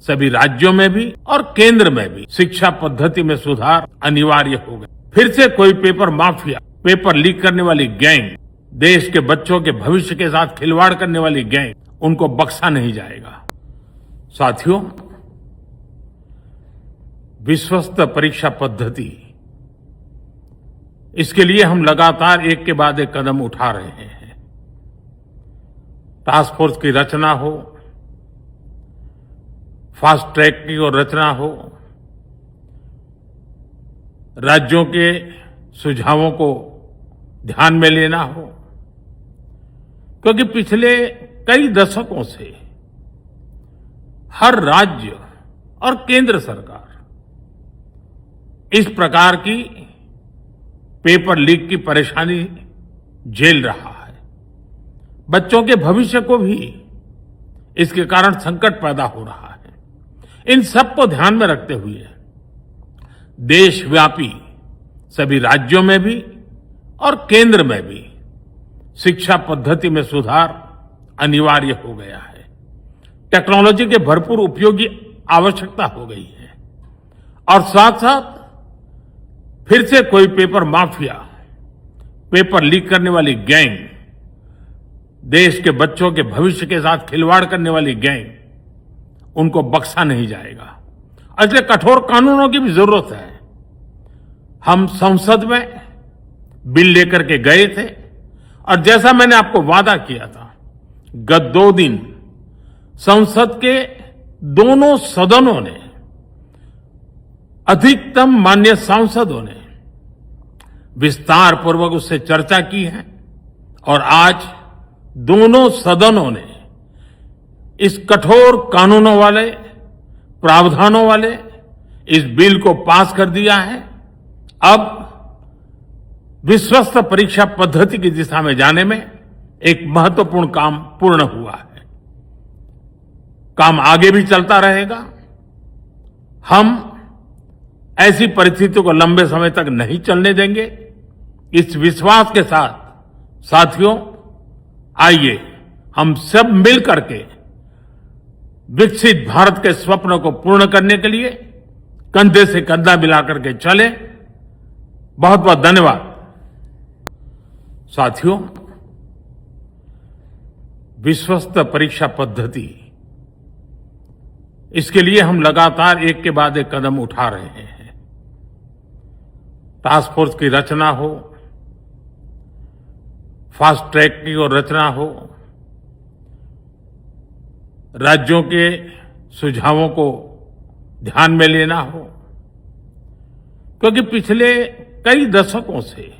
सभी राज्यों में भी और केंद्र में भी शिक्षा पद्धति में सुधार अनिवार्य हो गया। फिर से कोई पेपर माफिया, पेपर लीक करने वाली गैंग, देश के बच्चों के भविष्य के साथ खिलवाड़ करने वाली गैंग, उनको बख्शा नहीं जाएगा। साथियों, विश्वस्त परीक्षा पद्धति, इसके लिए हम लगातार एक के बाद एक कदम उठा रहे हैं। टास्क फोर्स की रचना हो, फास्ट ट्रैक की और रचना हो, राज्यों के सुझावों को ध्यान में लेना हो, क्योंकि पिछले कई दशकों से हर राज्य और केंद्र सरकार इस प्रकार की पेपर लीक की परेशानी झेल रहा है। बच्चों के भविष्य को भी इसके कारण संकट पैदा हो रहा है। इन सब को ध्यान में रखते हुए देशव्यापी सभी राज्यों में भी और केंद्र में भी शिक्षा पद्धति में सुधार अनिवार्य हो गया है। टेक्नोलॉजी के भरपूर उपयोग की आवश्यकता हो गई है और साथ साथ फिर से कोई पेपर माफिया, पेपर लीक करने वाली गैंग, देश के बच्चों के भविष्य के साथ खिलवाड़ करने वाली गैंग, उनको बख्शा नहीं जाएगा। इसलिए कठोर कानूनों की भी जरूरत है। हम संसद में बिल लेकर के गए थे और जैसा मैंने आपको वादा किया था, गत 2 दिन संसद के दोनों सदनों ने, अधिकतम माननीय सांसदों ने विस्तार पूर्वक उससे चर्चा की है और आज दोनों सदनों ने इस कठोर कानूनों वाले, प्रावधानों वाले इस बिल को पास कर दिया है। अब विश्वस्त परीक्षा पद्धति की दिशा में जाने में एक महत्वपूर्ण काम पूर्ण हुआ है। काम आगे भी चलता रहेगा। हम ऐसी परिस्थितियों को लंबे समय तक नहीं चलने देंगे। इस विश्वास के साथ साथियों, आइए हम सब मिल करके विकसित भारत के स्वप्न को पूर्ण करने के लिए कंधे से कंधा मिलाकर के चले। बहुत बहुत धन्यवाद। साथियों, विश्वस्त परीक्षा पद्धति, इसके लिए हम लगातार एक के बाद एक कदम उठा रहे हैं। टास्क फोर्स की रचना हो, फास्ट ट्रैक की और रचना हो, राज्यों के सुझावों को ध्यान में लेना हो, क्योंकि पिछले कई दशकों से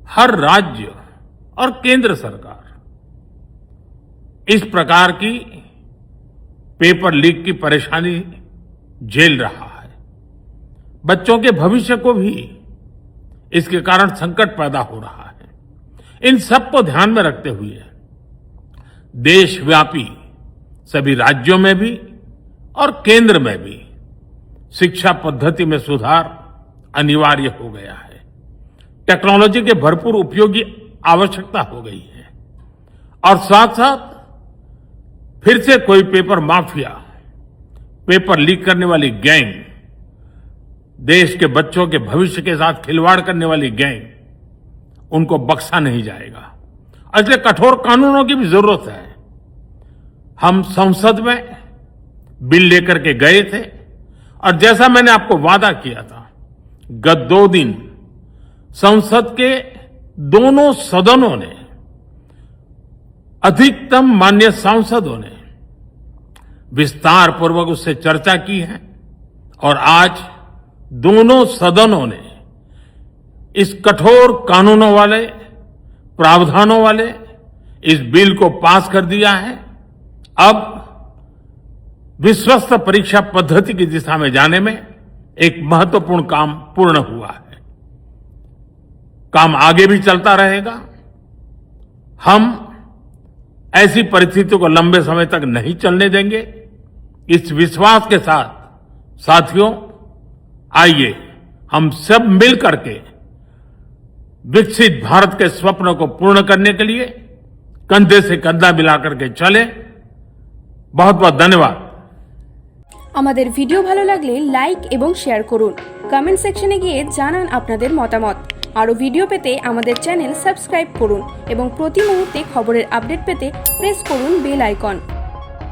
हर राज्य और केंद्र सरकार इस प्रकार की पेपर लीक की परेशानी झेल रहा है। बच्चों के भविष्य को भी इसके कारण संकट पैदा हो रहा है। इन सब को ध्यान में रखते हुए देशव्यापी सभी राज्यों में भी और केंद्र में भी शिक्षा पद्धति में सुधार अनिवार्य हो गया है। टेक्नोलॉजी के भरपूर उपयोग की आवश्यकता हो गई है और साथ साथ फिर से कोई पेपर माफिया, पेपर लीक करने वाली गैंग, देश के बच्चों के भविष्य के साथ खिलवाड़ करने वाली गैंग, उनको बख्शा नहीं जाएगा। इसलिए कठोर कानूनों की भी जरूरत है। हम संसद में बिल लेकर के गए थे और जैसा मैंने आपको वादा किया था, गत 2 दिन संसद के दोनों सदनों ने, अधिकतम माननीय सांसदों ने विस्तार पूर्वक उससे चर्चा की है और आज दोनों सदनों ने इस कठोर कानूनों वाले, प्रावधानों वाले इस बिल को पास कर दिया है। अब विश्वस्त परीक्षा पद्धति की दिशा में जाने में एक महत्वपूर्ण काम पूर्ण हुआ है। काम आगे भी चलता रहेगा। हम ऐसी परिस्थितियों को लंबे समय तक नहीं चलने देंगे। इस विश्वास के साथ साथियों, आइए हम सब मिल करके विकसित भारत के स्वप्न को पूर्ण करने के लिए कंधे से कंधा मिलाकर के चले। बहुत बहुत धन्यवाद। আমাদের ভিডিও ভালো লাগলে লাইক এবং শেয়ার করুন। কমেন্ট সেকশনে গিয়ে জানান আপনাদের মতামত। আরও ভিডিও পেতে আমাদের চ্যানেল সাবস্ক্রাইব করুন এবং প্রতি মুহূর্তে খবরের আপডেট পেতে প্রেস করুন বেল আইকন।